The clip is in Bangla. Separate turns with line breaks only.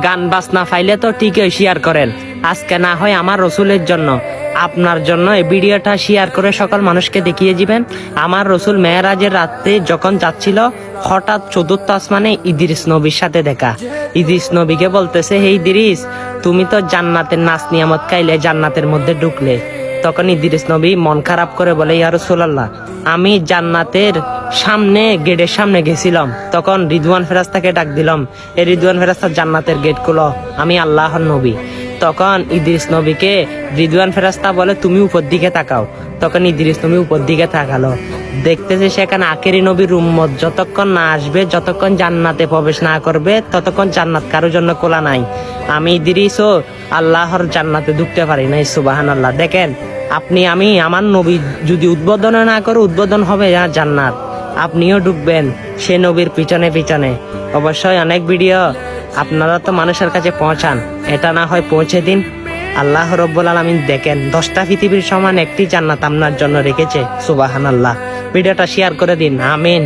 গান বাজনা ফাইলে তো ঠিকই শেয়ার করেন, আজকে না হয় আমার রসুলের জন্য আপনার জন্য এই ভিডিওটা শেয়ার করে সকল মানুষকে দেখিয়ে দিবেন। আমার রসুল মেরাজের রাতে যখন যাচ্ছিল, হঠাৎ চতুর্থ আসমানে ইদ্রিস নবীর সাথে দেখা। ইদ্রিস নবীকে বলতেছে, হে ইদ্রিস, তুমি তো জান্নাতের নাচ নিয়ামত খাইলে, জান্নাতের মধ্যে ঢুকলে। তখন ইদ্রিস নবী মন খারাপ করে বলে, ইয়া রাসূলুল্লাহ, আমি জান্নাতের সামনে, গেটের সামনে গেছিলাম, তখন রিদওয়ান ফেরেশতাকে ডাক দিলাম, এই রিদওয়ান ফেরেশতা জান্নাতের গেট খুলো, আমি আল্লাহর নবী। তখন ইদ্রিস নবীকে রিদওয়ান ফেরেশতা বলে, তুমি উপর দিকে তাকাও। তখন ইদ্রিস নবী উপর দিকে তাকালো, দেখতেছে সেখানে আখেরি নবীর উম্মত যতক্ষণ না আসবে, যতক্ষণ জান্নাতে প্রবেশ না করবে, ততক্ষণ জান্নাত কারোর জন্য খোলা নাই। আমি ইদ্রিসও আল্লাহর জান্নাতে ঢুকতে পারি নাই। সুবহানাল্লাহ। দেখেন, আপনি, আমি, আমার নবী যদি উদ্বোধন না করে, উদ্বোধন হবে জান্নাত, আপনিও ঢুকবেন সে নবীর পিছনে পিছনে। অবশ্যই অনেক ভিডিও আপনারা তো মানুষের কাছে পৌঁছান, এটা না হয় পৌঁছে দিন। আল্লাহ রব্বুল আলামিন দেখেন 10টা পৃথিবীর সমান একটি জান্নাত আপনার জন্য রেখেছে। সুবহানাল্লাহ। ভিডিওটা শেয়ার করে দিন। আমিন।